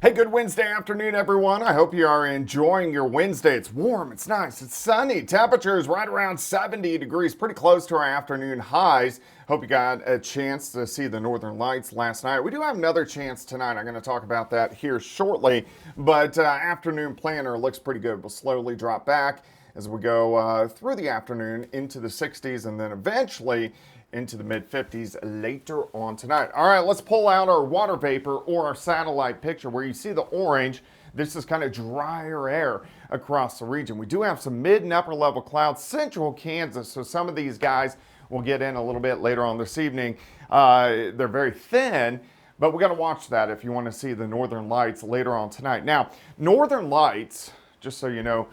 Hey, good Wednesday afternoon, everyone. I hope you are enjoying your Wednesday. It's warm, it's nice, it's sunny. Temperatures right around 70 degrees, pretty close to our afternoon highs. Hope you got a chance to see the northern lights last night. We do have another chance tonight. I'm going to talk about that here shortly, but afternoon planner looks pretty good. We'll slowly drop back as we go through the afternoon into the 60s and then eventually into the mid 50s later on tonight. All right, let's pull out our water vapor or our satellite picture where you see the orange. This is kind of drier air across the region. We do have some mid and upper level clouds, central Kansas, so some of these guys will get in a little bit later on this evening. They're very thin, but we got to watch that if you want to see the northern lights later on tonight. Now, northern lights, just so you know,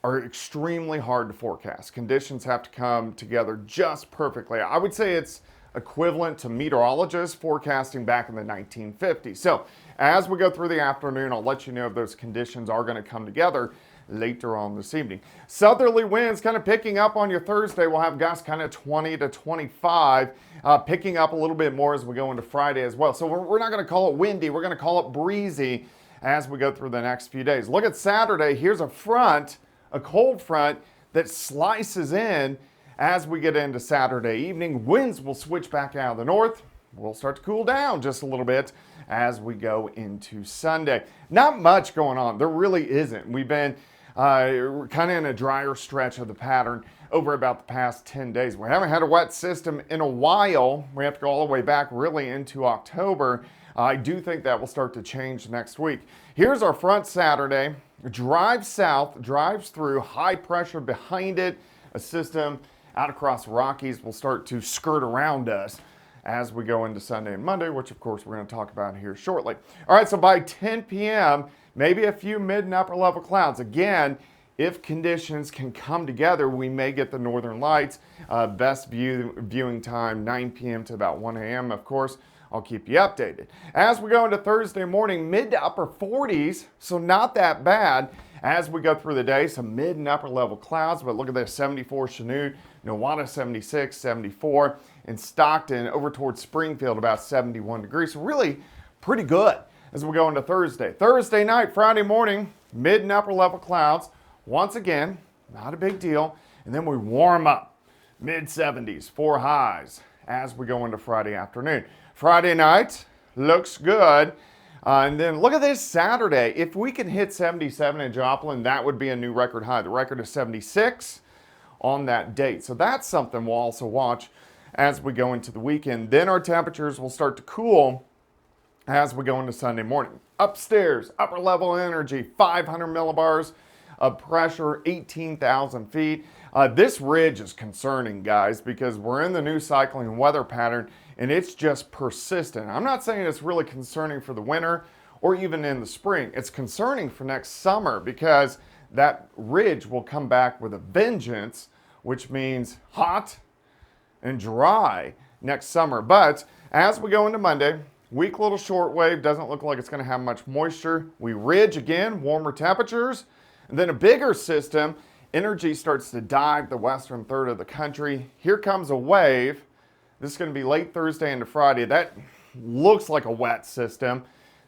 are extremely hard to forecast. Conditions have to come together just perfectly. I would say it's equivalent to meteorologists forecasting back in the 1950s. So as we go through the afternoon, I'll let you know if those conditions are going to come together later on this evening. Southerly winds kind of picking up on your Thursday. We'll have gusts kind of 20 to 25, picking up a little bit more as we go into Friday as well. So we're not going to call it windy. We're going to call it breezy as we go through the next few days. Look at Saturday. Here's a front, a cold front that slices in as we get into Saturday evening. Winds will switch back out of the north. We'll start to cool down just a little bit as we go into Sunday. Not much going on. There really isn't. We've been kind of in a drier stretch of the pattern over about the past 10 days. We haven't had a wet system in a while. We have to go all the way back really into October. I do think that will start to change next week. Here's our front Saturday. Drives south, drives through, high pressure behind it. A system out across the Rockies will start to skirt around us as we go into Sunday and Monday, which of course we're going to talk about here shortly. All right, so by 10 p.m., maybe a few mid and upper level clouds. Again, if conditions can come together, we may get the northern lights. Best viewing time, 9 p.m. to about 1 a.m., of course. I'll keep you updated. As we go into Thursday morning, mid to upper 40s, so not that bad. As we go through the day, some mid and upper level clouds, but look at this, 74 Chanute, Nowata 76, 74, and Stockton over towards Springfield about 71 degrees. So really pretty good as we go into Thursday. Thursday night, Friday morning, mid and upper level clouds. Once again, not a big deal. And then we warm up, mid 70s, 4 highs as we go into Friday afternoon. Friday night looks good. And then look at this Saturday. If we can hit 77 in Joplin, that would be a new record high. The record is 76 on that date. So that's something we'll also watch as we go into the weekend. Then our temperatures will start to cool as we go into Sunday morning. Upstairs, upper level energy, 500 millibars of pressure, 18,000 feet. This ridge is concerning, guys, because we're in the new cycling weather pattern and it's just persistent. I'm not saying it's really concerning for the winter or even in the spring. It's concerning for next summer because that ridge will come back with a vengeance, which means hot and dry next summer. But as we go into Monday, weak little shortwave, doesn't look like it's going to have much moisture. We ridge again, warmer temperatures, and then a bigger system. Energy starts to dive the western third of the country. Here comes a wave. This is going to be late Thursday into Friday. That looks like a wet system.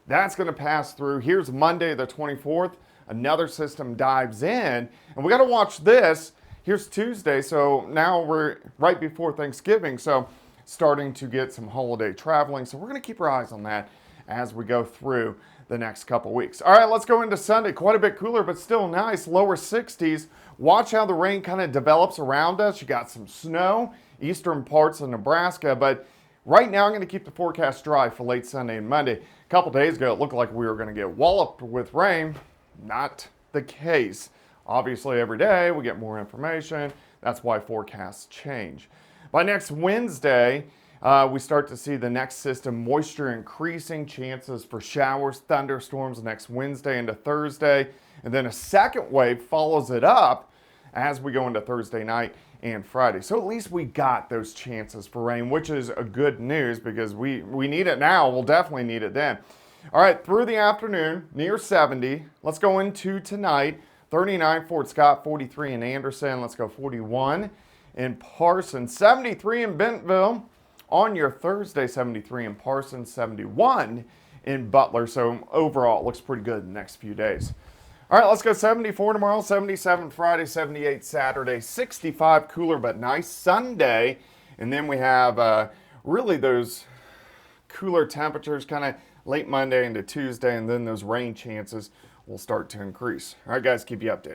That's going to pass through. Here's Monday the 24th. Another system dives in. And we got to watch this. Here's Tuesday. So now we're right before Thanksgiving. So starting to get some holiday traveling. So we're going to keep our eyes on that as we go through the next couple weeks. All right, let's go into Sunday. Quite a bit cooler, but still nice. Lower 60s. Watch how the rain kind of develops around us. You got some snow, eastern parts of Nebraska, but right now I'm going to keep the forecast dry for late Sunday and Monday. A couple days ago, it looked like we were going to get walloped with rain. Not the case. Obviously, every day we get more information. That's why forecasts change. By next Wednesday, we start to see the next system moisture increasing, chances for showers, thunderstorms next Wednesday into Thursday. And then a second wave follows it up as we go into Thursday night and Friday. So at least we got those chances for rain, which is a good news because we need it now. We'll definitely need it then. All right, through the afternoon, near 70. Let's go into tonight. 39 Fort Scott, 43 in Anderson. Let's go 41 in Parsons, 73 in Bentonville. On your Thursday, 73 in Parsons, 71 in Butler. So overall, it looks pretty good in the next few days. All right, let's go 74 tomorrow, 77 Friday, 78 Saturday, 65 cooler but nice Sunday. And then we have really those cooler temperatures kind of late Monday into Tuesday, and then those rain chances will start to increase. All right, guys, keep you updated.